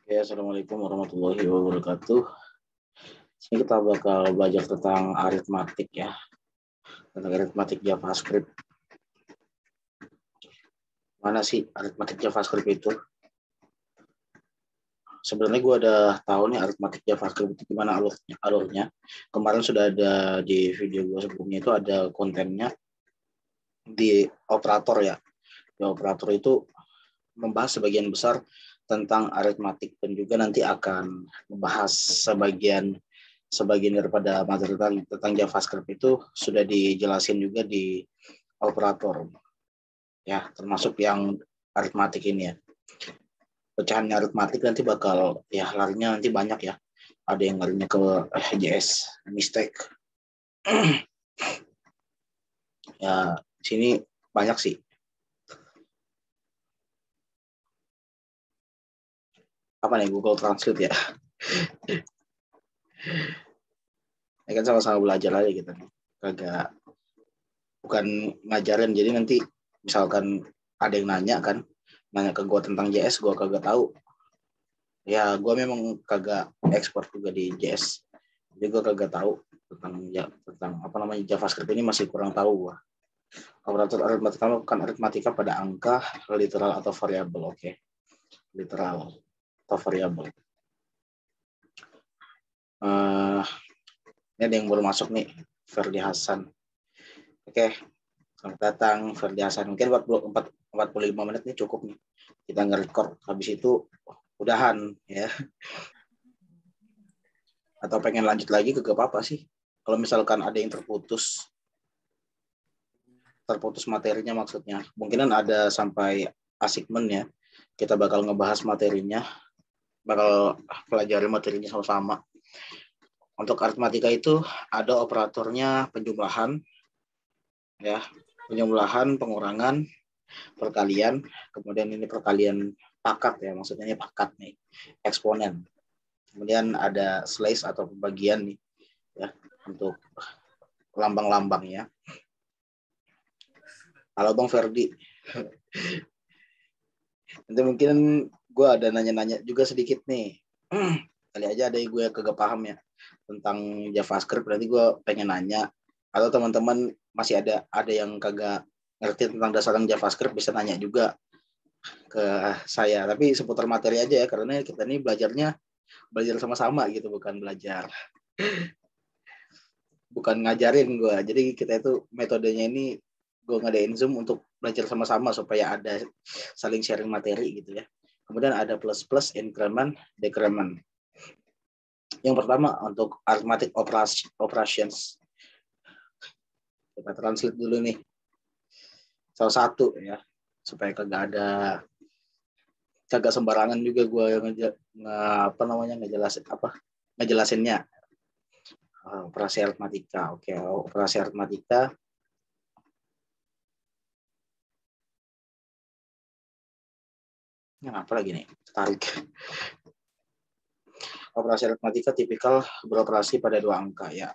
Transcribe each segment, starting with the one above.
Ya, Assalamualaikum warahmatullahi wabarakatuh. Sini kita bakal belajar tentang aritmatik ya, tentang aritmatik JavaScript. Mana sih aritmatik JavaScript itu? Sebenarnya gue udah tahu nih aritmatik JavaScript itu gimana alurnya. Kemarin sudah ada di video gue sebelumnya, itu ada kontennya di operator ya. Di operator itu membahas sebagian besar tentang aritmatik dan juga nanti akan membahas sebagian daripada materi tentang JavaScript itu sudah dijelasin juga di operator ya, termasuk yang aritmatik ini ya. Pecahan aritmatik nanti bakal ya larinya nanti banyak ya. Ada yang larinya ke JS mistake. Ya, sini banyak sih. Apa nih, Google Translate ya? Ya kan sama-sama belajar aja gitu nih. Kagak, bukan ngajarin, jadi nanti misalkan ada yang nanya ke gue tentang JS, gue kagak tahu. Ya, gue memang kagak ekspor juga di JS, jadi gue kagak tahu tentang apa namanya JavaScript ini, masih kurang tahu gue. Operator aritmatika melakukan aritmatika pada angka, literal atau variabel. Oke. Literal atau variabel. Ini ada yang baru masuk nih, Ferdi Hasan. Oke, selamat datang Ferdi Hasan. Mungkin 45 menit nih cukup nih. Kita nge-record, habis itu udahan ya. Atau pengen lanjut lagi ke apa sih? Kalau misalkan ada yang terputus materinya maksudnya. Mungkinan ada sampai assignment ya. Kita bakal ngebahas materinya, bakal pelajari materinya sama-sama. Untuk aritmatika itu ada operatornya penjumlahan, ya, penjumlahan, pengurangan, perkalian, kemudian ini perkalian pakat ya, maksudnya ini pakat nih, eksponen. Kemudian ada slice atau pembagian nih, ya, untuk lambang-lambang ya. Halo Bang Ferdi. Nanti mungkin gue ada nanya-nanya juga sedikit nih. Kali aja ada yang gue kagak paham ya tentang JavaScript, berarti gue pengen nanya. Atau teman-teman masih ada yang kagak ngerti tentang dasar JavaScript, bisa nanya juga ke saya. Tapi seputar materi aja ya, karena kita ini belajar sama-sama gitu, bukan ngajarin gue. Jadi kita itu metodenya ini gue ngadain Zoom untuk belajar sama-sama supaya ada saling sharing materi gitu ya. Kemudian ada plus, increment, decrement. Yang pertama untuk arithmetic operations. Kita translate dulu nih. Salah satu ya, supaya kagak sembarangan juga gue ngejelasinnya. Operasi aritmatika. Oke, operasi aritmatika. Apa lagi nih? Tarik. Operasi aritmatika tipikal beroperasi pada dua angka ya.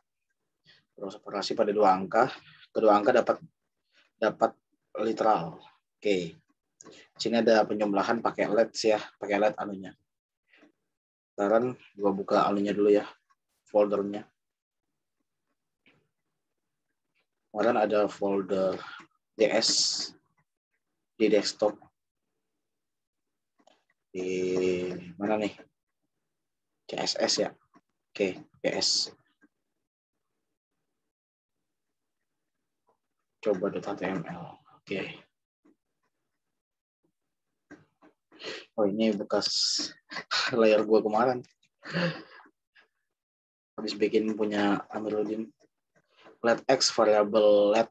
Beroperasi pada dua angka. Kedua angka dapat literal. Oke. Sini ada penjumlahan pakai let ya, pakai let anunya. Sekarang gua buka anunya dulu ya, foldernya. Kemudian ada folder JS di desktop. Di mana nih? CSS ya. Oke, JS. Coba .html. Oke. Oh, ini bekas layar gua kemarin. Habis bikin punya Amiruddin. Let x variable let.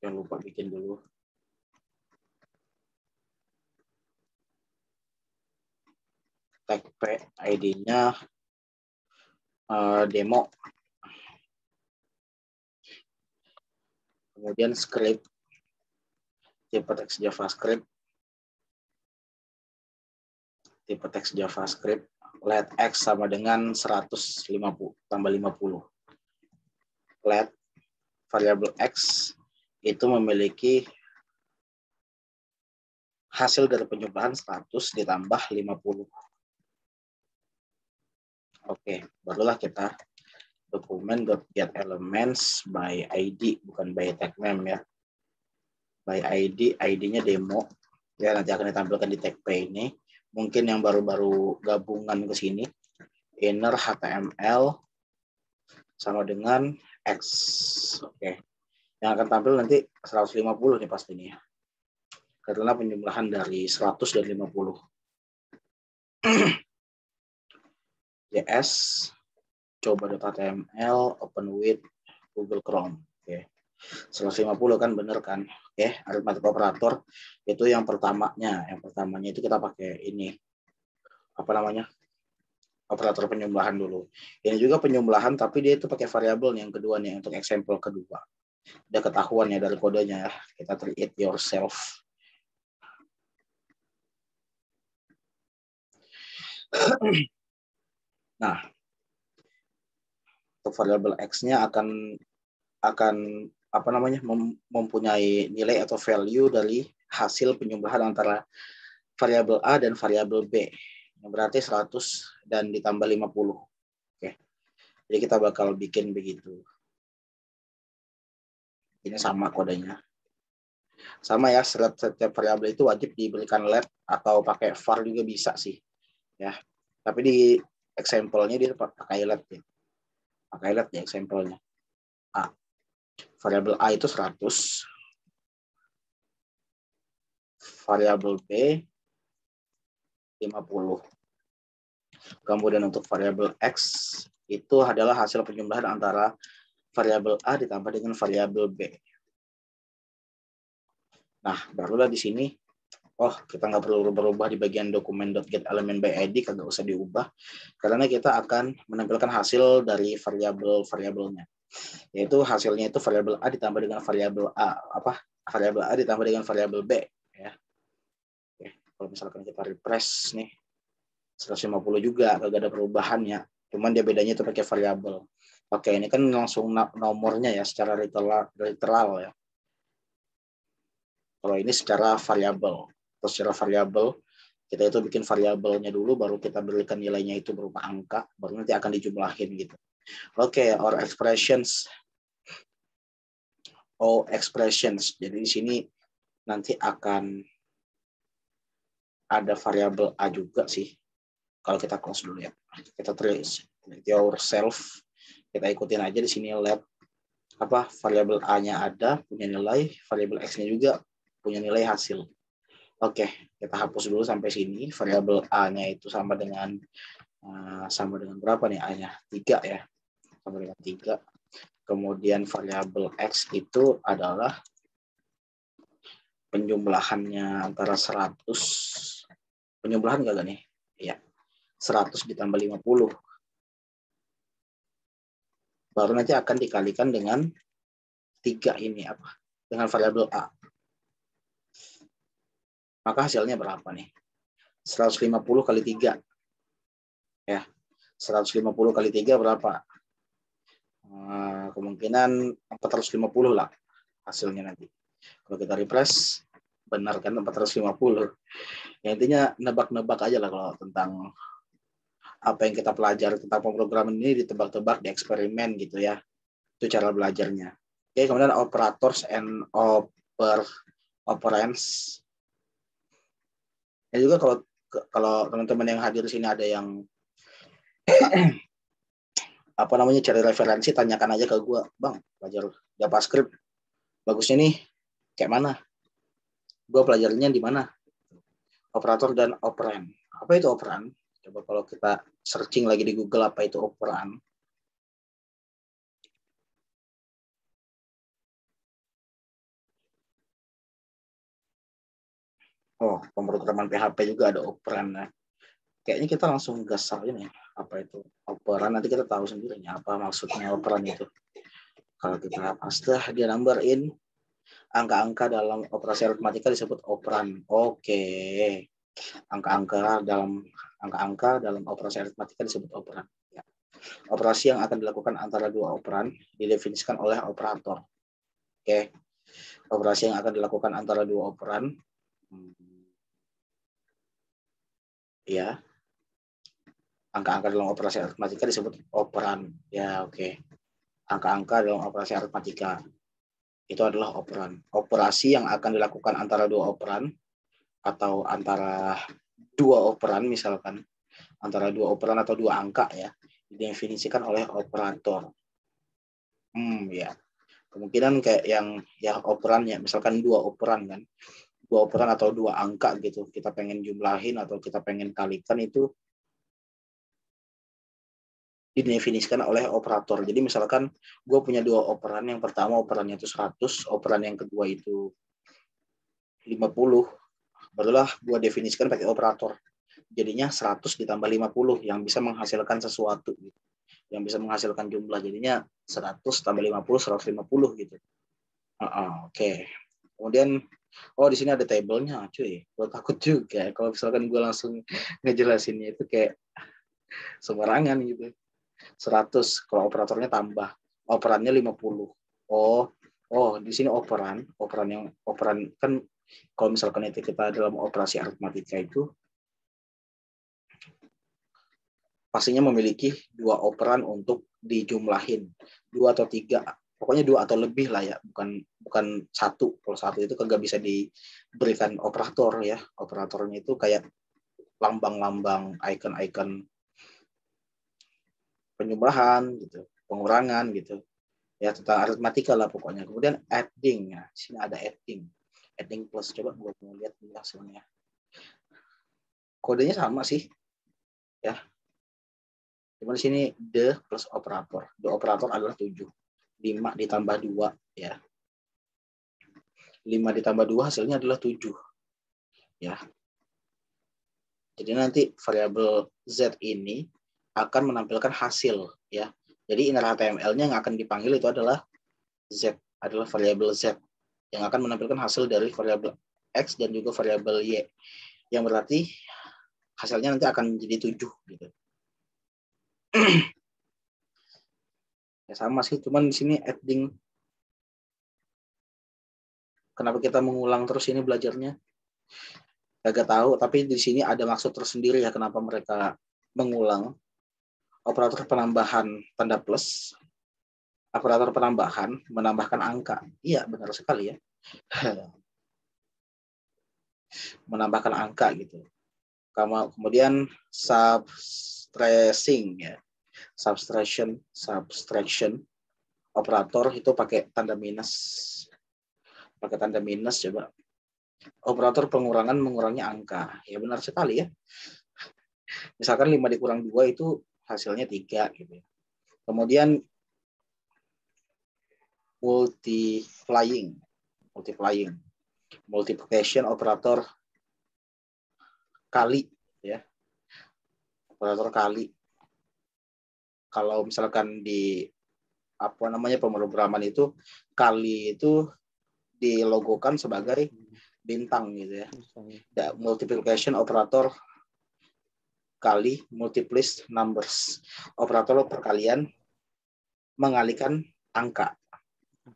Jangan lupa bikin dulu. Tag P, ID-nya demo. Kemudian script, tipe teks JavaScript. Tipe teks JavaScript. Let x sama dengan 150 tambah 50. Let variabel x itu memiliki hasil dari penjumlahan 100 ditambah 50. Oke, barulah kita dokumen .get elements by ID, bukan by tag name ya. By ID, ID-nya demo. Ya, nanti akan ditampilkan di tag P ini. Mungkin yang baru-baru gabungan ke sini, inner HTML sama dengan X. Oke. Yang akan tampil nanti 150 nih pastinya. Karena penjumlahan dari 100 dan 50. JS, coba.html, open with Google Chrome. Oke. 150 kan bener kan? Oke, arithmetic operator itu yang pertamanya. Yang pertamanya itu kita pakai ini. Apa namanya? Operator penjumlahan dulu. Ini juga penjumlahan tapi dia itu pakai variabel yang kedua nih untuk example kedua. Udah ketahuan ya dari kodenya ya. Kita create yourself. Nah, untuk variabel X-nya akan apa namanya mempunyai nilai atau value dari hasil penjumlahan antara variabel A dan variabel B. Yang berarti 100 dan ditambah 50. Oke. Jadi kita bakal bikin begitu. Ini sama kodenya. Sama ya, setiap variabel itu wajib diberikan let atau pakai var juga bisa sih. Ya. Tapi di example-nya dia pakai let ya. Pakai let di example-nya. A. Variabel A itu 100. Variabel B 50. Kemudian untuk variabel X itu adalah hasil penjumlahan antara variabel A ditambah dengan variabel B. Nah, barulah di sini, kita nggak perlu berubah di bagian dokumen.get element by ID, kagak usah diubah, karena kita akan menampilkan hasil dari variabelnya. Yaitu hasilnya itu variabel A ditambah dengan variabel variabel A ditambah dengan variabel B. Ya. Oke, kalau misalkan kita refresh nih, 150 juga, kagak ada perubahannya. Cuman dia bedanya itu pakai variabel. Oke, ini kan langsung nomornya ya, secara literal ya. Kalau ini secara variabel. Terus secara variabel, kita itu bikin variabelnya dulu, baru kita berikan nilainya itu berupa angka, baru nanti akan dijumlahin gitu. Oke, or expressions. Jadi di sini nanti akan ada variabel A juga sih. Kalau kita close dulu ya, kita trace yourself, kita ikutin aja di sini let variabel A-nya ada punya nilai, variabel X-nya juga punya nilai hasil. Oke, kita hapus dulu sampai sini. Variabel A-nya itu sama dengan berapa nih A-nya? 3 ya, sama dengan 3. Kemudian variabel X itu adalah penjumlahannya antara 100. Penjumlahan enggak nih? Iya. 100 ditambah 50. Baru nanti akan dikalikan dengan 3 ini dengan variabel A. Maka hasilnya berapa nih? 150 kali 3. Ya. 150 kali 3 berapa? Kemungkinan 450 lah hasilnya nanti. Kalau kita refresh, benar kan 450. Ya, intinya nebak-nebak aja lah kalau tentang apa yang kita pelajari tentang pemrograman ini, ditebak-tebak di eksperimen gitu ya. Itu cara belajarnya. Oke, kemudian operators and operands. Ya juga kalau teman-teman yang hadir di sini ada yang cari referensi, tanyakan aja ke gue, Bang, belajar JavaScript bagusnya nih kayak mana? Gue pelajarinya di mana? Operator dan operand. Apa itu operand? Coba kalau kita searching lagi di Google apa itu operand. Pemrograman PHP juga ada operand. Nah, kayaknya kita langsung gas aja nih. Apa itu operand? Nanti kita tahu sendirinya apa maksudnya operand itu. Kalau kita paste, dia number-in angka-angka dalam operasi aritmatika disebut operand. Oke. Angka-angka dalam operasi aritmatika disebut operand. Ya. Operasi yang akan dilakukan antara dua operand didefinisikan oleh operator. Oke. Operasi yang akan dilakukan antara dua operand Ya, angka-angka dalam operasi aritmatika disebut operan. Ya, oke. Angka-angka dalam operasi aritmatika itu adalah operan. Operasi yang akan dilakukan antara dua operan atau antara dua operan, misalkan antara dua operan atau dua angka ya, didefinisikan oleh operator. Ya. Kemungkinan kayak yang ya operannya, misalkan dua operan kan, dua operan atau dua angka gitu, kita pengen jumlahin atau kita pengen kalikan, itu didefinisikan oleh operator. Jadi misalkan gue punya dua operan, yang pertama operannya itu 100, operan yang kedua itu 50, barulah gue definisikan pakai operator. Jadinya 100 ditambah 50 yang bisa menghasilkan sesuatu gitu. Yang bisa menghasilkan jumlah, jadinya 100 tambah 50, 150 gitu. Oke. Kemudian di sini ada tabelnya, cuy. Gue takut juga kalau misalkan gue langsung ngejelasinnya itu kayak sembarangan gitu. 100 kalau operatornya tambah, operannya 50. Di sini operan kan kalau misalkan itu kita dalam operasi aritmatika itu pastinya memiliki dua operan untuk dijumlahin, dua atau tiga, pokoknya dua atau lebih lah ya, bukan satu. Kalau satu itu kagak bisa diberikan operator ya. Operatornya itu kayak lambang-lambang, icon-icon penjumlahan gitu, pengurangan gitu ya, tentang aritmatika lah pokoknya. Kemudian adding ya, di sini ada adding plus. Coba gue mau lihat hasilnya, kodenya sama sih ya, cuma di sini the plus operator. The operator adalah 7, 5 ditambah 2 ya, 5 ditambah 2 hasilnya adalah 7 ya. Jadi nanti variabel Z ini akan menampilkan hasil ya. Jadi inner HTML-nya yang akan dipanggil itu adalah Z, adalah variabel Z yang akan menampilkan hasil dari variabel X dan juga variabel Y, yang berarti hasilnya nanti akan menjadi 7 gitu. Ya sama sih, cuman di sini adding. Kenapa kita mengulang terus ini belajarnya? Gak tahu, tapi di sini ada maksud tersendiri ya kenapa mereka mengulang. Operator penambahan tanda plus, operator penambahan menambahkan angka. Iya, benar sekali ya. Menambahkan angka gitu. Kemudian subtracting ya. Subtraction operator itu pakai tanda minus. Pakai tanda minus coba. Operator pengurangan mengurangi angka. Ya benar sekali ya. Misalkan 5 dikurang 2 itu hasilnya 3 gitu. Kemudian multiplication operator kali ya. Operator kali. Kalau misalkan di pemrograman itu kali itu dilogokan sebagai bintang gitu ya. Multiplication operator kali multiplies numbers. Operator perkalian mengalihkan angka.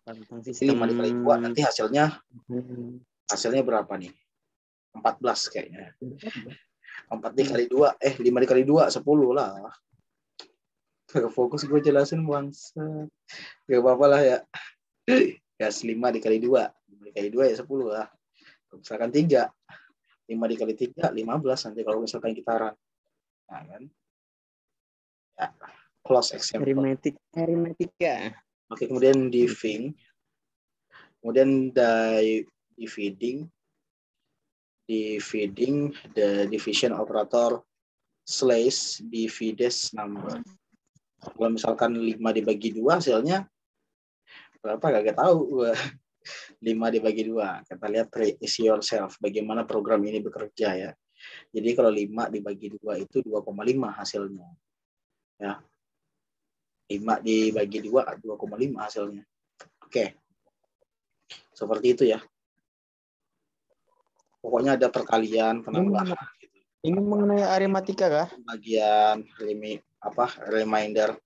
Jadi 5 dikali 2 nanti hasilnya berapa nih? 14 kayaknya. 4 dikali 2, 5 dikali 2, 10 lah. Gak fokus gue jelasin bangsa. Gak apa-apa lah ya. Gas 5 dikali 2. 5 dikali 2 ya 10 lah. Misalkan 3. 5 dikali 3, 15 nanti kalau misalkan kita run. Nah kan. Ya. Close example. Aritmatika. Oke, kemudian diving. Kemudian dividing the division operator slash divides number. Kalau misalkan 5 dibagi 2 hasilnya berapa gak tahu. 5 dibagi 2. Kita lihat trace yourself bagaimana program ini bekerja ya. Jadi kalau 5 dibagi 2 itu 2,5 hasilnya. Ya. 5 dibagi 2 2,5 hasilnya. Oke. Seperti itu ya. Pokoknya ada perkalian, penambahan. Ini mengenai aritmatika kah? Bagian reminder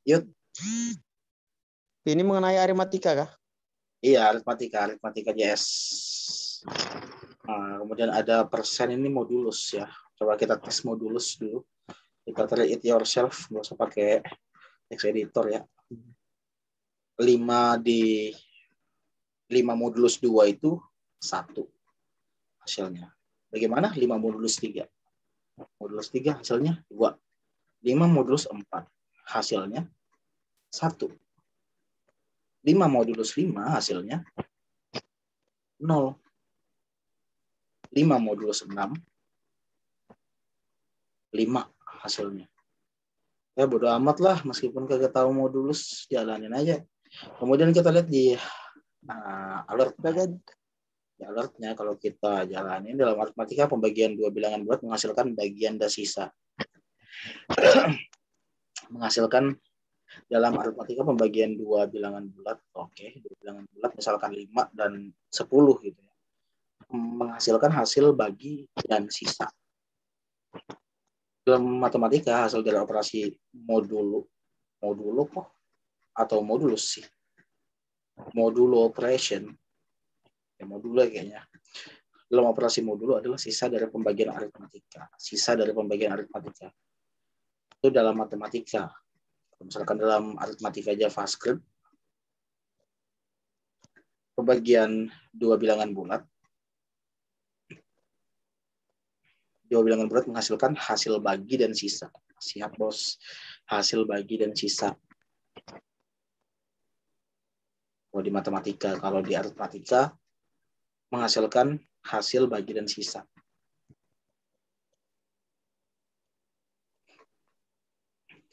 Yud? Ini mengenai aritmatika kah? Iya, aritmatika JS. Nah, kemudian ada persen, ini modulus ya. Coba kita tes modulus dulu. Kita try it yourself, nggak usah pakai text editor ya. 5 modulus 2 itu 1 hasilnya. Bagaimana 5 modulus 3? Modulus 3 hasilnya 2. 5 modulus 4 hasilnya 1. 5 modulus 5 hasilnya 0. 5 modulus 6 5 hasilnya. Ya bodo amat lah, meskipun kagak tahu modulus, jalanin aja. Kemudian kita lihat di alert. Di alertnya kalau kita jalanin dalam matematika pembagian 2 bilangan bulat menghasilkan bagian dan sisa. Menghasilkan dalam aritmatika pembagian 2 bilangan bulat, oke, 2 bilangan bulat misalkan 5 dan 10 gitu ya. Menghasilkan hasil bagi dan sisa. Dalam matematika hasil dari operasi modulo kok atau modulus sih. Modulo operation. Ya modulo kayaknya. Dalam operasi modulo adalah sisa dari pembagian aritmatika. Sisa dari pembagian aritmatika. Itu dalam matematika. Misalkan dalam aritmatika JavaScript, pembagian 2 bilangan bulat. 2 bilangan bulat menghasilkan hasil bagi dan sisa. Siap, bos. Hasil bagi dan sisa. Kalau di matematika, kalau di aritmatika menghasilkan hasil bagi dan sisa.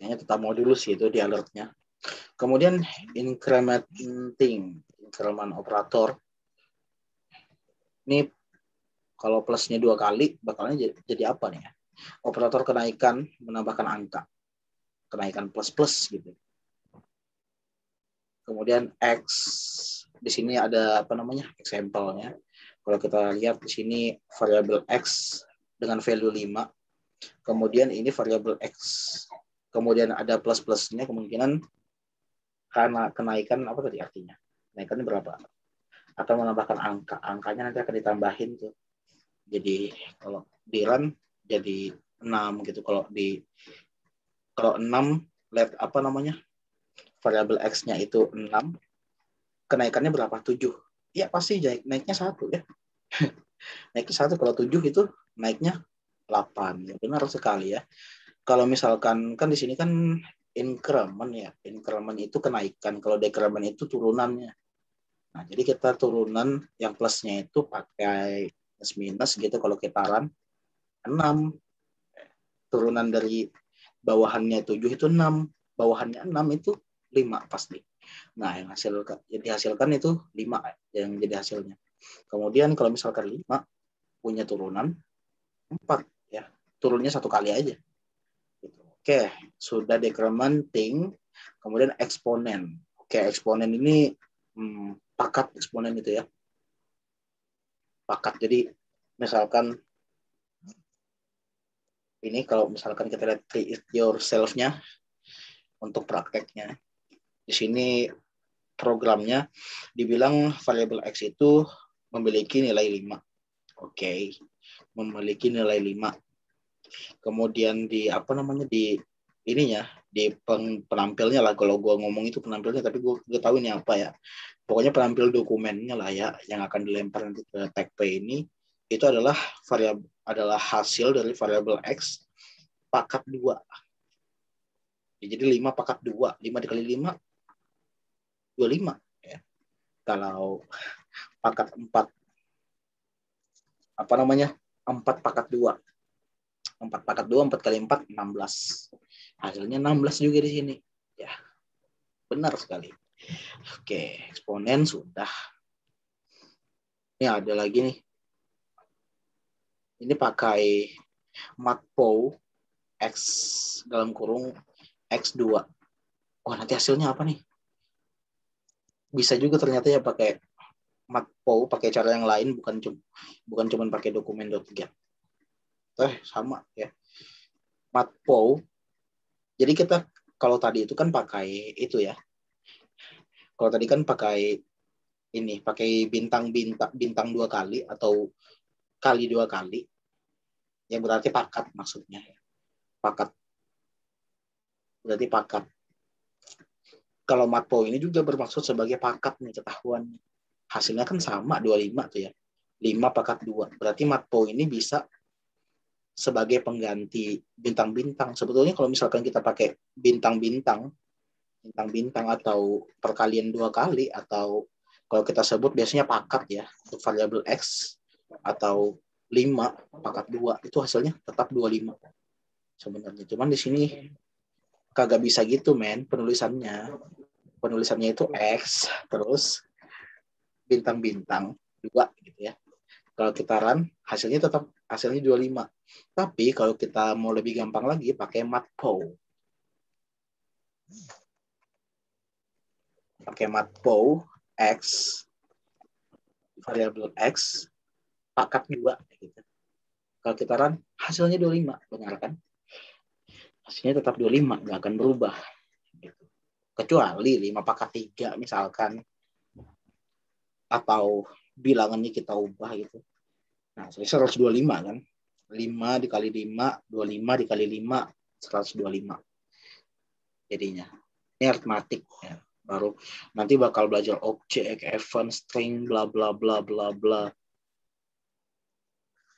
Kayaknya tetap modulus gitu di alertnya. Kemudian incrementing, increment operator. Ini kalau plusnya 2 kali, bakalnya jadi apa nih ya? Operator kenaikan menambahkan angka. Kenaikan plus-plus gitu. Kemudian X, di sini ada apa namanya? Example-nya. Kalau kita lihat di sini variabel X dengan value 5. Kemudian ini variabel X. Kemudian ada plus-plusnya, kemungkinan karena kenaikan apa tadi artinya? Kenaikannya berapa? Akan menambahkan angka. Angkanya nanti akan ditambahin tuh. Jadi kalau di run jadi 6 gitu. Kalau 6 lihat apa namanya? Variabel X-nya itu 6. Kenaikannya berapa? 7. Ya pasti naiknya 1 ya. Naiknya 1, kalau 7 itu naiknya 8. Ya, benar sekali ya. Kalau misalkan kan di sini kan increment ya. Increment itu kenaikan. Kalau decrement itu turunannya. Nah, jadi kita turunan yang plusnya itu pakai minus gitu. Kalau kita run 6. Turunan dari bawahannya 7 itu 6. Bawahannya 6 itu 5 pasti. Nah, yang dihasilkan itu 5 yang jadi hasilnya. Kemudian kalau misalkan 5 punya turunan 4 ya. Turunnya 1 kali aja. Oke, sudah decrementing, kemudian eksponen. Oke, eksponen ini pakat eksponen itu ya. Pakat. Jadi misalkan ini kalau misalkan kita lihat create yourself-nya untuk prakteknya. Di sini programnya dibilang variabel X itu memiliki nilai 5. Oke. Memiliki nilai 5. Kemudian di apa namanya di ininya di penampilnya lah, kalau gue ngomong itu penampilnya, tapi gue tahu ini apa ya, pokoknya penampil dokumennya lah ya yang akan dilempar nanti ke TagP ini itu adalah hasil dari variabel X pakat 2 ya, jadi 5 pakat 2, 5 dikali 5 25 ya. Kalau pakat 4 apa namanya 4 pakat 2 4 pakat 2, 4 kali 4, 16. Hasilnya 16 juga di sini. Ya, benar sekali. Oke, eksponen sudah. Ini ada lagi nih. Ini pakai matplow X dalam kurung X2. Oh, nanti hasilnya apa nih? Bisa juga ternyata ya pakai matplow, pakai cara yang lain, bukan cuma pakai dokumen.get. Sama ya. Matplow. Jadi kita kalau tadi itu kan pakai itu ya. Kalau tadi kan pakai ini, pakai bintang 2 kali atau kali 2 kali. yang berarti pakat maksudnya. Pakat. Berarti pakat. Kalau matpo ini juga bermaksud sebagai pakat nih ketahuan. Hasilnya kan sama 25 tuh ya. 5 pakat 2. Berarti matpo ini bisa sebagai pengganti bintang-bintang. Sebetulnya kalau misalkan kita pakai bintang-bintang atau perkalian 2 kali, atau kalau kita sebut biasanya pakat ya untuk variabel X, atau 5 pakat 2, itu hasilnya tetap 25 sebenarnya. Cuman di sini kagak bisa gitu men penulisannya. Penulisannya itu X terus bintang-bintang 2 gitu ya. Kalau kita run hasilnya tetap hasilnya 25. Tapi kalau kita mau lebih gampang lagi pakai matpo. Pakai matpo X variabel X pakat 2 gitu. Kalau kita run hasilnya 25, benar kan? Hasilnya tetap 25, nggak akan berubah. Gitu. Kecuali 5 pakat 3 misalkan. Atau bilangannya kita ubah gitu. Nah, 125 kan. 5 dikali 5, 25 dikali 5, 125. Jadinya. Ini aritmatik ya. Baru nanti bakal belajar objek, event, string, bla bla bla bla bla.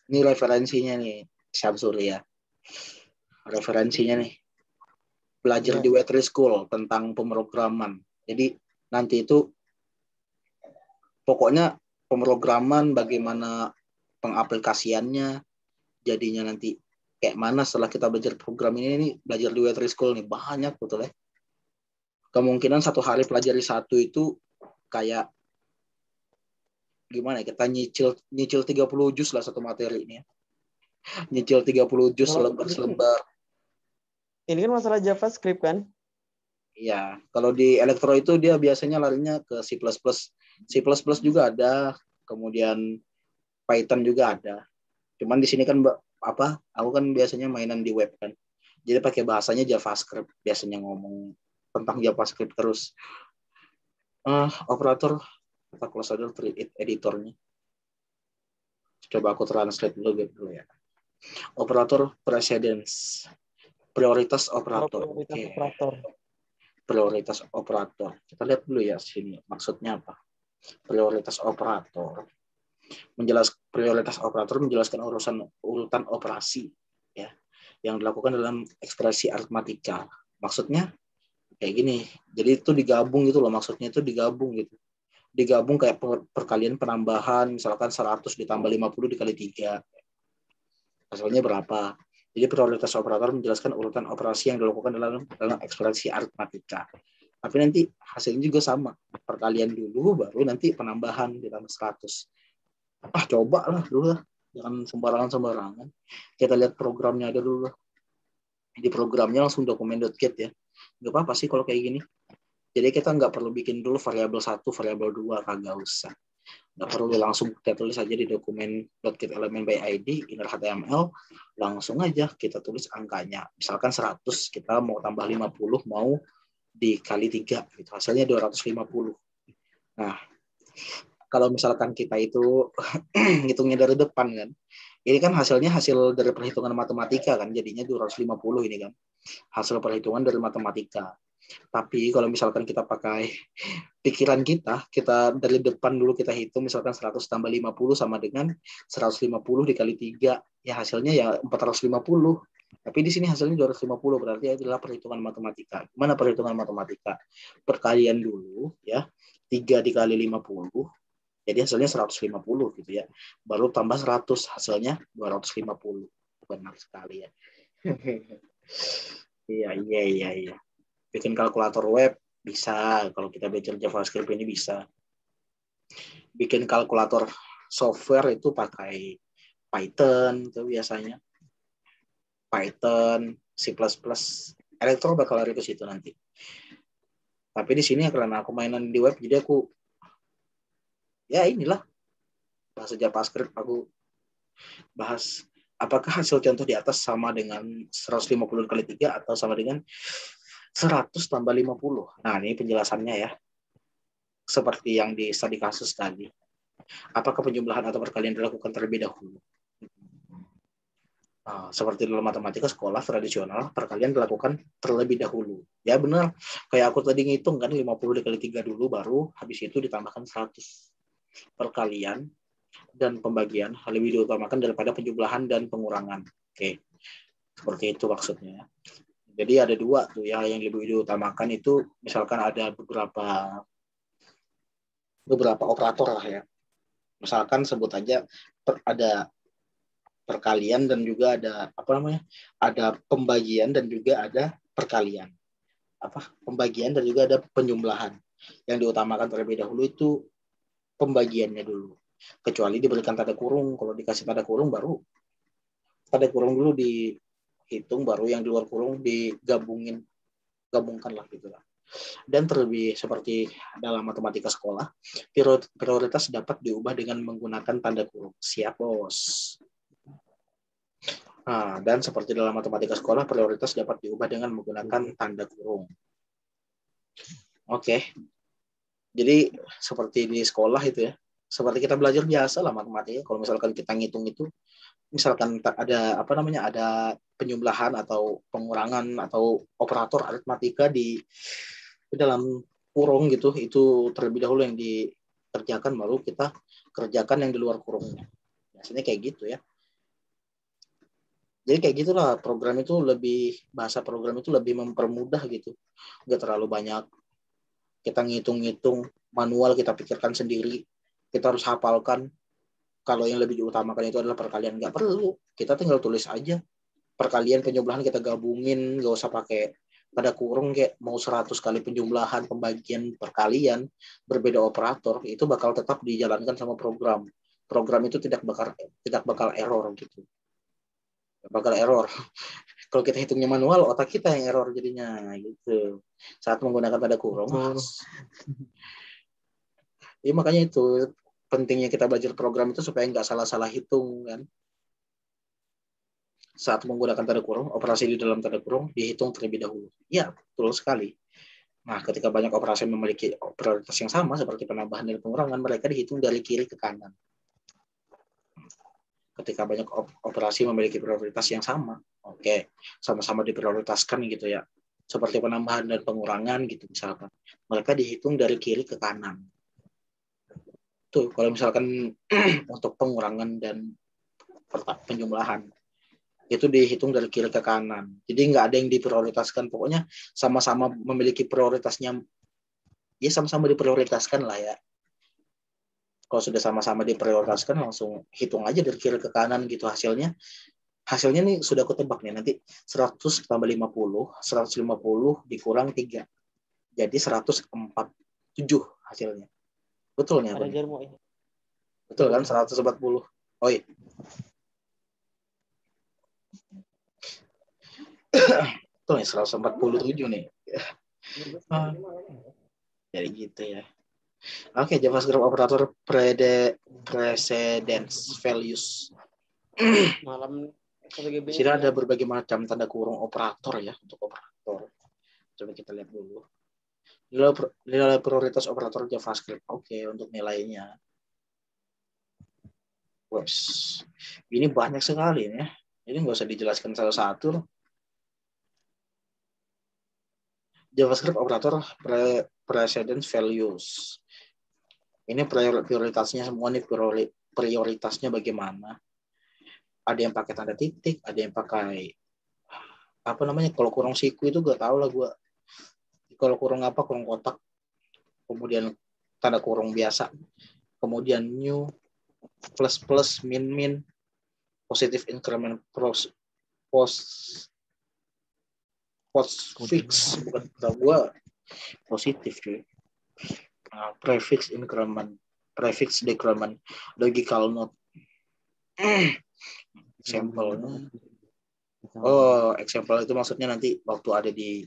Ini referensinya nih, Syamsur ya. Referensinya nih. Belajar di Wetri School tentang pemrograman. Jadi nanti itu pokoknya pemrograman bagaimana pengaplikasiannya, jadinya nanti kayak mana setelah kita belajar program ini belajar di Wetri School nih banyak betul ya. Kemungkinan satu hari pelajari satu itu kayak gimana ya, kita nyicil 30 juz lah satu materi ini ya. Nyicil 30 juz selembar. Ini kan masalah JavaScript kan? Iya, kalau di elektro itu dia biasanya larinya ke C++. C++ juga ada, kemudian Python juga ada. Cuman di sini kan aku kan biasanya mainan di web kan. Jadi pakai bahasanya JavaScript, biasanya ngomong tentang JavaScript terus. Operator kita close aja editornya. Coba aku translate dulu ya. Operator precedence. Prioritas operator. Oke. Prioritas operator. Kita lihat dulu ya sini. Maksudnya apa? Prioritas operator. Prioritas operator menjelaskan urutan operasi ya yang dilakukan dalam ekspresi aritmatika. Maksudnya kayak gini. Jadi itu digabung gitu loh. Maksudnya itu digabung gitu. Digabung kayak perkalian penambahan, misalkan 100 ditambah 50 dikali 3. Hasilnya berapa? Jadi prioritas operator menjelaskan urutan operasi yang dilakukan dalam ekspresi aritmatika. Tapi nanti hasilnya juga sama. Perkalian dulu, baru nanti penambahan ditambah 100. Coba lah dulu lah. Jangan sembarangan. Kita lihat programnya ada dulu lah. Di programnya langsung dokumen.get ya. Nggak apa-apa sih kalau kayak gini. Jadi kita nggak perlu bikin dulu variabel 1, variabel 2, kagak usah. Nggak perlu langsung kita tulis aja di dokumen .get element by ID, inner HTML, langsung aja kita tulis angkanya. Misalkan 100, kita mau tambah 50, mau dikali 3, gitu. Hasilnya 250. Nah, kalau misalkan kita itu ngitungnya dari depan kan, ini kan hasilnya hasil dari perhitungan matematika kan, jadinya 250 ini kan. Hasil perhitungan dari matematika. Tapi kalau misalkan kita pakai pikiran kita dari depan dulu kita hitung, misalkan 100 tambah 50 sama dengan 150 dikali 3, ya hasilnya ya 450. Tapi di sini hasilnya 250, berarti adalah perhitungan matematika. Gimana perhitungan matematika? Perkalian dulu ya, 3 dikali 50, jadi hasilnya 150 gitu ya. Baru tambah 100, hasilnya 250. Benar sekali ya. Iya. Bikin kalkulator web bisa, kalau kita belajar JavaScript ini bisa. Bikin kalkulator software itu pakai Python itu biasanya. Python, C++, elektro bakal lari ke situ nanti. Tapi di sini karena aku mainan di web, jadi aku ya inilah bahasa JavaScript aku bahas. Apakah hasil contoh di atas sama dengan 150 kali 3 atau sama dengan 100 tambah 50. Nah, ini penjelasannya ya. Seperti yang di studi kasus tadi. Apakah penjumlahan atau perkalian dilakukan terlebih dahulu? Nah, seperti dalam matematika sekolah tradisional, perkalian dilakukan terlebih dahulu. Ya benar, kayak aku tadi ngitung kan 50 dikali 3 dulu, baru habis itu ditambahkan 100. Perkalian dan pembagian lebih diutamakan daripada penjumlahan dan pengurangan. Oke, seperti itu maksudnya. Jadi ada dua tuh ya, yang lebih diutamakan itu misalkan ada beberapa operator lah ya. Misalkan sebut aja ada perkalian dan juga ada apa namanya? Ada pembagian dan juga ada perkalian. Pembagian dan juga ada penjumlahan. Yang diutamakan terlebih dahulu itu pembagiannya dulu. Kecuali diberikan tanda kurung. Kalau dikasih tanda kurung baru tanda kurung dulu dihitung, baru yang di luar kurung gabungkan lah gitu lah. Dan terlebih seperti dalam matematika sekolah, prioritas dapat diubah dengan menggunakan tanda kurung. Siap, bos. Nah, dan seperti dalam matematika sekolah, prioritas dapat diubah dengan menggunakan tanda kurung. Oke. Jadi seperti di sekolah itu ya, seperti kita belajar biasa lah matematika. Kalau misalkan kita ngitung itu, misalkan ada ada penjumlahan atau pengurangan atau operator aritmatika di dalam kurung gitu, itu terlebih dahulu yang dikerjakan, baru kita kerjakan yang di luar kurungnya. Biasanya kayak gitu ya. Jadi kayak gitulah, bahasa program itu lebih mempermudah gitu. Nggak terlalu banyak kita ngitung-ngitung manual, kita pikirkan sendiri, kita harus hafalkan. Kalau yang lebih diutamakan itu adalah perkalian, nggak perlu, kita tinggal tulis aja perkalian penjumlahan, kita gabungin, nggak usah pakai pada kurung kayak mau 100 kali penjumlahan, pembagian, perkalian, berbeda operator, itu bakal tetap dijalankan sama program. Program itu tidak bakal error gitu. Bakal error. Kalau kita hitungnya manual, otak kita yang error jadinya gitu. Saat menggunakan tanda kurung. Ya makanya itu pentingnya kita belajar program itu supaya nggak salah-salah hitung kan. Saat menggunakan tanda kurung, operasi di dalam tanda kurung dihitung terlebih dahulu. Ya, betul sekali. Nah, ketika banyak operasi memiliki prioritas yang sama, seperti penambahan dan pengurangan, mereka dihitung dari kiri ke kanan. Ketika banyak operasi memiliki prioritas yang sama, oke, sama-sama diprioritaskan gitu ya. Seperti penambahan dan pengurangan gitu misalkan. Mereka dihitung dari kiri ke kanan. Tuh, kalau misalkan untuk pengurangan dan penjumlahan, itu dihitung dari kiri ke kanan. Jadi nggak ada yang diprioritaskan. Pokoknya sama-sama memiliki prioritasnya. Ya sama-sama diprioritaskan lah ya. Kalau sudah sama-sama diprioritaskan, langsung hitung aja dari kiri ke kanan gitu hasilnya. Hasilnya nih sudah aku tebak nih, nanti 100 tambah 50, 150 dikurang 3. Jadi 147 hasilnya. Betul nih apa nih? Betul kan 140. Oh iya. Tuh nih 147 nih. Jadi gitu ya. Oke, JavaScript operator precedence values. Di sini ada berbagai macam tanda kurung operator ya untuk operator. Coba kita lihat dulu. Nilai prioritas operator JavaScript. Oke, untuk nilainya. Wes, ini banyak sekali ya. Ini nggak usah dijelaskan salah satu. JavaScript operator precedence values. Ini prioritasnya semua nih, prioritasnya bagaimana? Ada yang pakai tanda titik, ada yang pakai apa namanya? Kalau kurung siku itu gak tahu lah gue. Kalau kurung apa? Kurung kotak. Kemudian tanda kurung biasa. Kemudian new, plus plus, min min, positive increment, postfix, bukan kata gue positif cuy. Prefix increment, prefix decrement, logical note. Example. Oh, example itu maksudnya nanti waktu ada di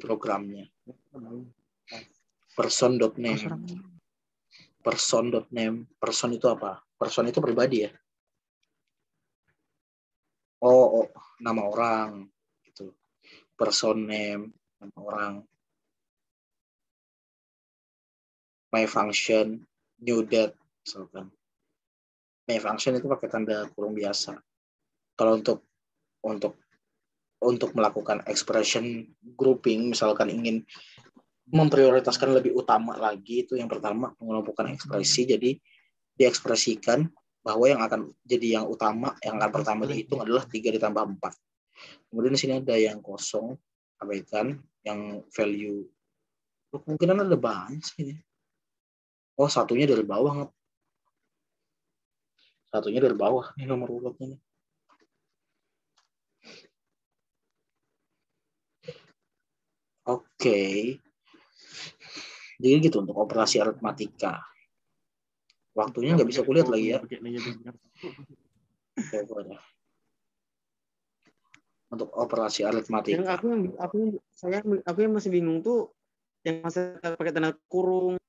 programnya. Person.name. Person.name. Person itu apa? Person itu pribadi ya. Oh, nama orang gitu. Person name, nama orang. My function, new date misalkan. main function itu pakai tanda kurung biasa. Kalau untuk melakukan expression grouping, misalkan ingin memprioritaskan lebih utama lagi, itu yang pertama mengelompokkan ekspresi. Jadi diekspresikan bahwa yang akan jadi yang utama, yang akan pertama dihitung adalah 3 ditambah 4. Kemudian di sini ada yang kosong, abaikan, yang value. Kemungkinan ada banyak sih. Oh, satunya dari bawah. Satunya dari bawah. Ini nomor urutnya. Oke. Jadi gitu untuk operasi aritmatika. Waktunya nggak bisa kulihat lagi ya. Untuk operasi aritmatika. Yang aku yang masih bingung tuh yang masa pakai tanda kurung.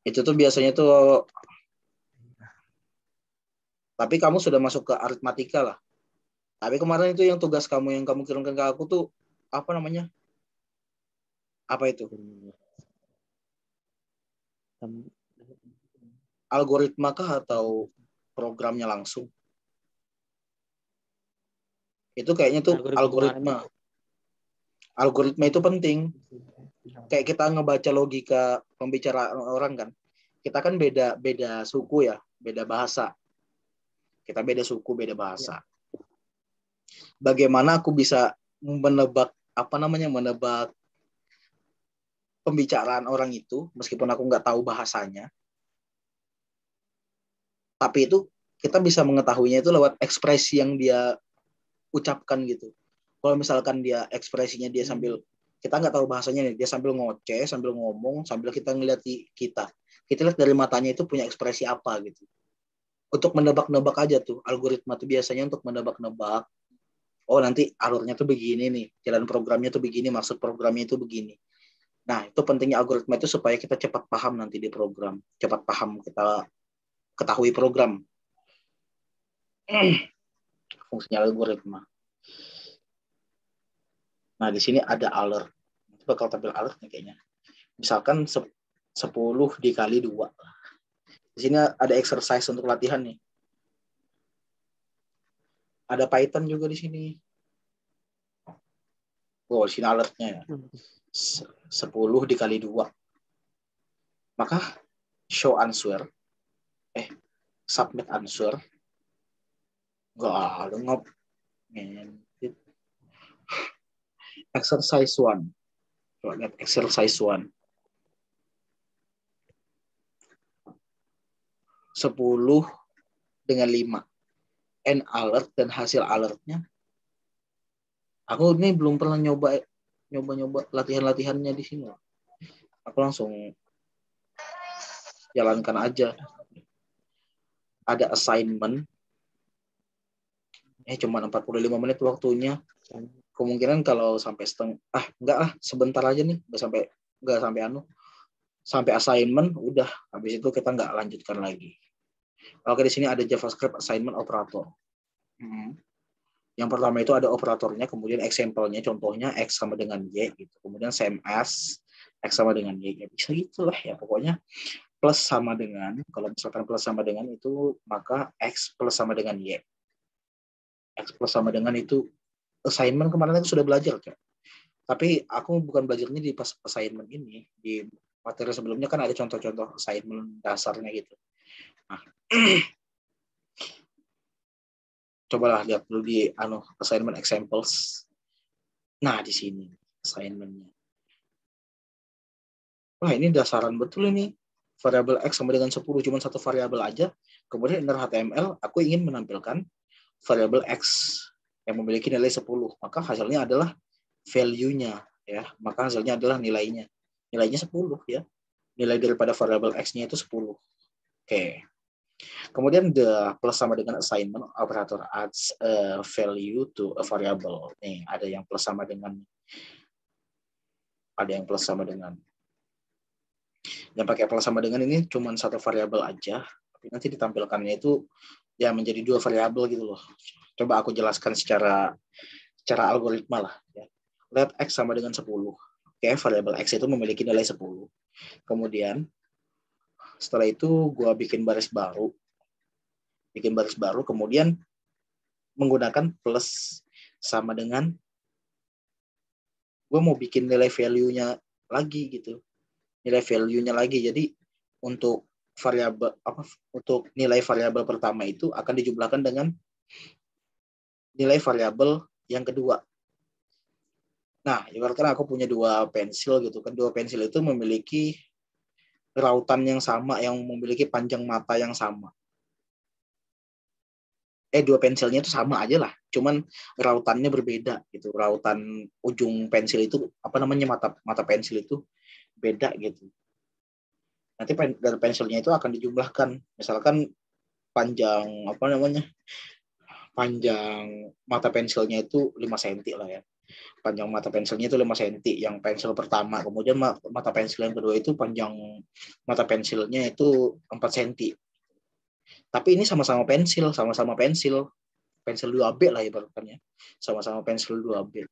Itu tuh biasanya tuh, tapi kamu sudah masuk ke aritmatika lah. Tapi kemarin itu yang tugas kamu yang kamu kirimkan ke aku tuh apa namanya? Apa itu? Algoritma kah atau programnya langsung? Itu kayaknya tuh algoritma. Algoritma itu penting. Kayak kita ngebaca logika pembicaraan orang kan. Kita kan beda suku ya, beda bahasa. Kita beda suku, beda bahasa. Bagaimana aku bisa menebak menebak pembicaraan orang itu meskipun aku nggak tahu bahasanya. Tapi itu kita bisa mengetahuinya itu lewat ekspresi yang dia ucapkan gitu. Kalau misalkan dia ekspresinya dia sambil, kita nggak tahu bahasanya nih, dia sambil ngoceh, sambil ngomong, sambil kita ngeliat kita lihat dari matanya itu punya ekspresi apa gitu. Untuk menebak-nebak aja tuh, algoritma tuh biasanya untuk menebak-nebak. Oh nanti alurnya tuh begini nih, jalan programnya tuh begini, maksud programnya itu begini. Nah itu pentingnya algoritma itu supaya kita cepat paham nanti di program, cepat paham kita ketahui program. Fungsinya algoritma. Nah, di sini ada alert. Itu bakal tampil alert nih kayaknya. Misalkan 10 dikali 2. Di sini ada exercise untuk latihan nih. Ada Python juga di sini. Oh, di sini alertnya ya. 10 dikali 2. Maka show answer. Submit answer. Nggak ada ngop. Exercise 1. Coba lihat exercise 1. 10 dengan 5. N alert dan hasil alertnya. Aku ini belum pernah nyoba latihan-latihannya di sini. Aku langsung jalankan aja. Ada assignment. Cuma 45 menit waktunya. Kemungkinan kalau sampai sebentar aja nih, nggak sampai assignment udah, habis itu kita nggak lanjutkan lagi. Oke, di sini ada JavaScript assignment operator. Yang pertama itu ada operatornya, kemudian example-nya, contohnya X sama dengan Y gitu. Kemudian same as X sama dengan Y. Ya bisa gitulah ya pokoknya. Plus sama dengan, kalau misalkan plus sama dengan itu maka X plus sama dengan Y. X plus sama dengan itu assignment kemarin aku sudah belajar kan. Tapi aku bukan belajarnya di pas assignment ini, di materi sebelumnya kan ada contoh-contoh assignment dasarnya gitu. Nah, cobalah lihat dulu di assignment examples. Nah, di sini assignment-nya. Wah, ini dasaran betul ini. Variabel X sama dengan 10, cuma satu variabel aja. Kemudian inner HTML, aku ingin menampilkan variabel X yang memiliki nilai 10. Maka hasilnya adalah value-nya. Ya. Maka hasilnya adalah nilainya. Nilainya 10 ya. Nilai daripada variabel X-nya itu 10. Oke. Kemudian the plus sama dengan assignment operator adds a value to a variable. Nih, ada yang plus sama dengan. Ada yang plus sama dengan. Yang pakai plus sama dengan ini cuma satu variabel aja, tapi nanti ditampilkannya itu ya menjadi 2 variabel gitu loh. Coba aku jelaskan secara algoritma lah. Ya. Let X sama dengan 10. Oke, variabel X itu memiliki nilai 10. Kemudian setelah itu gua bikin baris baru. bikin baris baru, kemudian menggunakan plus sama dengan gue mau bikin nilai value-nya lagi gitu. Nilai value-nya lagi. Jadi untuk untuk nilai variabel pertama itu akan dijumlahkan dengan nilai variabel yang kedua. Nah, ibaratkan aku punya dua pensil gitu kan. Dua pensil itu memiliki rautan yang sama, yang memiliki panjang mata yang sama. Dua pensilnya itu sama aja lah, cuman rautannya berbeda gitu. Rautan ujung pensil itu mata pensil itu beda gitu. Nanti dari pensilnya itu akan dijumlahkan. Misalkan panjang panjang mata pensilnya itu 5 cm lah ya. Panjang mata pensilnya itu 5 cm yang pensil pertama. Kemudian mata pensil yang kedua itu panjang mata pensilnya itu 4 cm. Tapi ini sama-sama pensil. Pensil 2B lah ibaratnya. Sama-sama pensil 2B.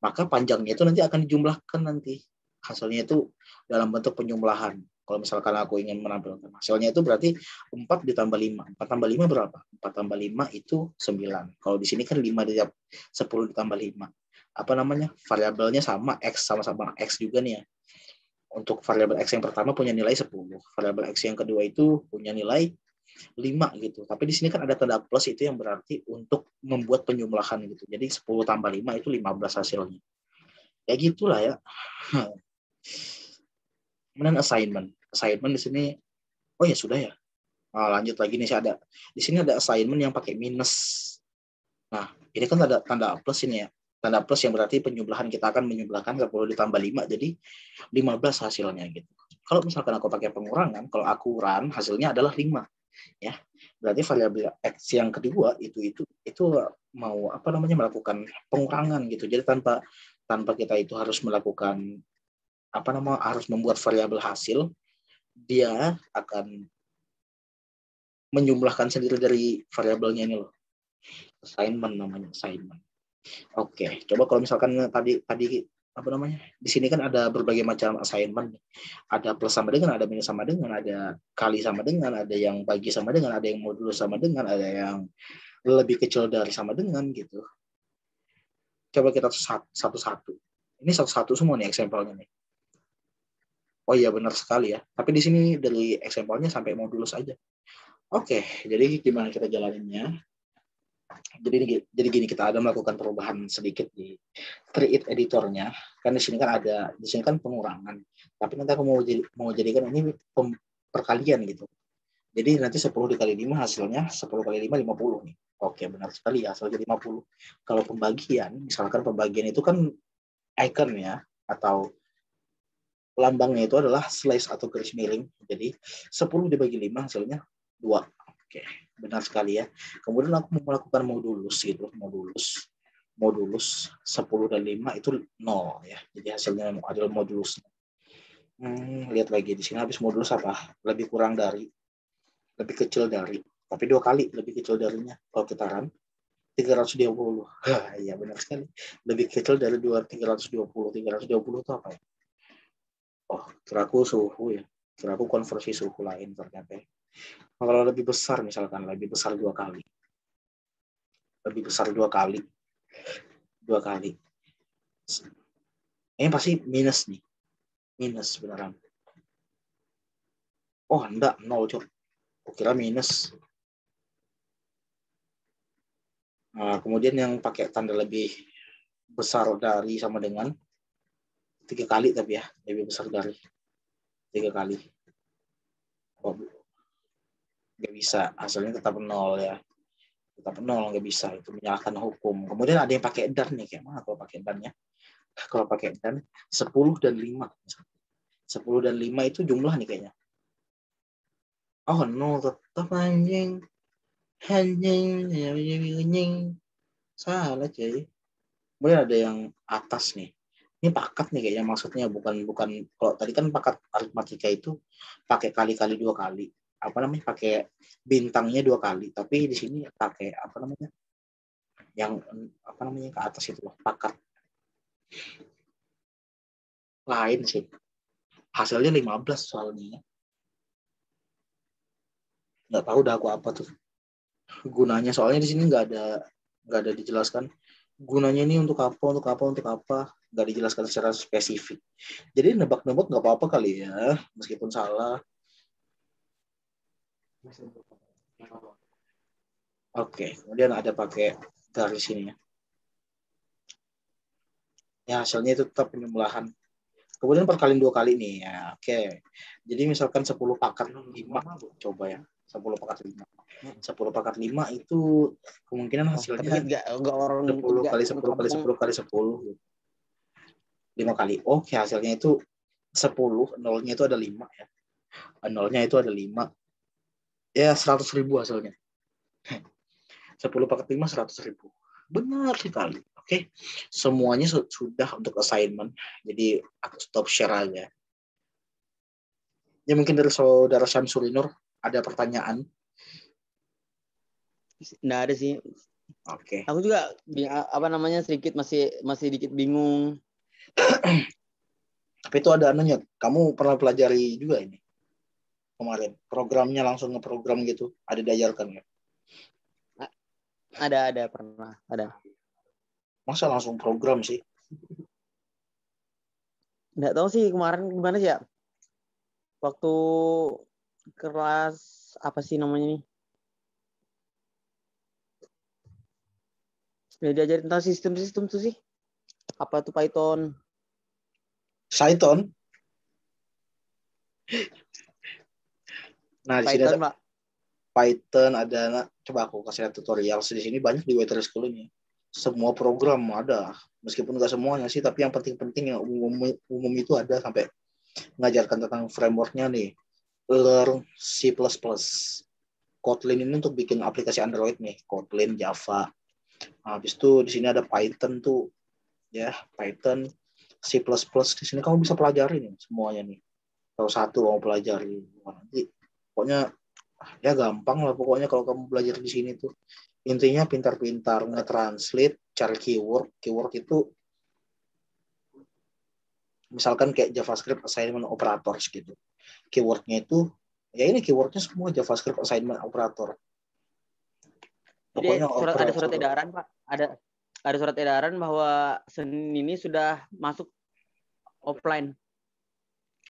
Maka panjangnya itu nanti akan dijumlahkan nanti. Hasilnya itu dalam bentuk penjumlahan. Kalau misalkan aku ingin menampilkan hasilnya itu berarti 4 ditambah 5. 4 tambah 5 berapa? 4 tambah 5 itu 9. Kalau di sini kan 10 ditambah 5. Variabelnya sama, X sama-sama X juga nih ya. Untuk variabel X yang pertama punya nilai 10. Variabel X yang kedua itu punya nilai 5 gitu. Tapi di sini kan ada tanda plus, itu yang berarti untuk membuat penjumlahan gitu. Jadi 10 tambah 5 itu 15 hasilnya. Ya gitulah ya. Kemudian assignment di sini, oh ya sudah ya. Nah, lanjut lagi nih, di sini ada assignment yang pakai minus. Nah, ini kan tanda plus ini ya. Tanda plus yang berarti penjumlahan, kita akan menjumlahkan 10 ditambah 5 jadi 15 hasilnya gitu. Kalau misalkan aku pakai pengurangan, kalau aku run hasilnya adalah 5 ya. Berarti variabel X yang kedua itu mau melakukan pengurangan gitu. Jadi tanpa kita itu harus melakukan harus membuat variabel hasil, dia akan menjumlahkan sendiri dari variabelnya ini loh. Assignment namanya, assignment. Oke, coba kalau misalkan tadi di sini kan ada berbagai macam assignment. Ada plus sama dengan, ada minus sama dengan, ada kali sama dengan, ada yang bagi sama dengan, ada yang modulus sama dengan, ada yang lebih kecil dari sama dengan gitu. Coba kita satu-satu. Ini satu-satu semua nih example-nya nih. Oh iya benar sekali ya. Tapi di sini dari example-nya sampai modulus aja. Oke, jadi gimana kita jalaninnya? Jadi gini, kita ada melakukan perubahan sedikit di create editornya. Kan di sini kan pengurangan. Tapi nanti aku mau jadikan ini perkalian gitu. Jadi nanti 10 dikali 5 hasilnya 10 kali 5 50 nih. Oke, benar sekali ya, hasilnya 50. Kalau pembagian, misalkan pembagian itu kan icon ya, atau lambangnya itu adalah slash atau garis miring. Jadi 10 dibagi 5 hasilnya 2. Oke, benar sekali ya. Kemudian aku mau melakukan modulus gitu, modulus 10 dan 5 itu 0 ya. Jadi hasilnya adalah modulus. Lihat lagi di sini habis modulus apa? Lebih kurang dari, lebih kecil dari, tapi 2 kali lebih kecil darinya. Kalau kita run 320. Iya benar sekali. Lebih kecil dari 320. 320 itu apa ya? Oh, kiraku suhu ya. Kiraku konversi suhu lain ternyata. Kalau lebih besar misalkan, lebih besar 2 kali. Lebih besar 2 kali. 2 kali. Ini pasti minus nih. Minus beneran. Oh, enggak, 0, Cuk. Kira minus. Nah, kemudian yang pakai tanda lebih besar dari sama dengan 3 kali, tapi ya lebih besar dari 3 kali. Oh, nggak bisa, hasilnya tetap 0 ya, tetap 0, nggak bisa, itu menyalahkan hukum. Kemudian ada yang pakai dan nih, kayak mana kalau pakai dan ya? Kalau pakai dan 10 dan 5, 10 dan 5 itu jumlah nih kayaknya. Oh 0 tetap anjing, salah cuy. Kemudian ada yang atas nih. Ini pakat nih kayaknya, maksudnya bukan kalau tadi kan pakat aritmatika itu pakai kali-kali 2 kali. Pakai bintangnya 2 kali, tapi di sini pakai yang ke atas itu loh, pakat. Lain sih. Hasilnya 15 soalnya. Nggak tahu dah aku apa tuh. gunanya, soalnya di sini nggak ada dijelaskan gunanya ini untuk apa, nggak dijelaskan secara spesifik. Jadi nebak-nebak nggak apa-apa kali ya, meskipun salah. Oke, kemudian ada pakai garis ini ya. Ya hasilnya itu tetap penyembelahan. Kemudian perkalian 2 kali nih ya. Oke. Jadi misalkan 10 pakat 5, coba ya. 10 pakat 5. 10 pakat 5 itu kemungkinan Tapi hasilnya nggak orang 10 nggak kali orang 10 kali kampung. 10 kali 10. 5 kali. Oke, hasilnya itu 10, nolnya itu ada 5 ya. Nolnya itu ada 5. Ya 100.000 hasilnya. 10 pakat 5 100.000. Benar sekali. Oke. Semuanya sudah untuk assignment. Jadi aku stop share aja. Ya mungkin dari saudara Syamsulinur ada pertanyaan. Nggak ada sih. Oke. Aku juga sedikit masih dikit bingung. Tapi itu ada anunya. Kamu pernah pelajari juga ini kemarin. Programnya langsung ngeprogram gitu. Ada diajarkan ya? Ada pernah ada. Masa langsung program sih? Nggak tahu sih kemarin gimana sih ya. Waktu kelas apa sih namanya nih? Sudah diajarin tentang sistem tuh sih. Apa tuh Python? Python. Nah, di sini Python, ada Pak. Python, ada, coba aku kasih lihat tutorial. Di sini banyak di Weather School ini. Semua program ada. Meskipun nggak semuanya sih, tapi yang penting-penting yang umum itu ada, sampai mengajarkan tentang frameworknya nih. Learn C++. Kotlin ini untuk bikin aplikasi Android nih. Kotlin, Java. Nah, habis itu di sini ada Python tuh. Ya, Python, C++. Di sini kamu bisa pelajari nih semuanya nih. Kalau satu kamu pelajari. Nanti pokoknya ya gampang lah pokoknya kalau kamu belajar di sini tuh. Intinya pintar-pintar nge-translate, cari keyword itu misalkan kayak JavaScript assignment operators gitu. Keywordnya itu ya ini keywordnya semua JavaScript assignment operator. Jadi Pokoknya ada surat operator. edaran, Pak. Ada surat edaran bahwa Senin ini sudah masuk offline.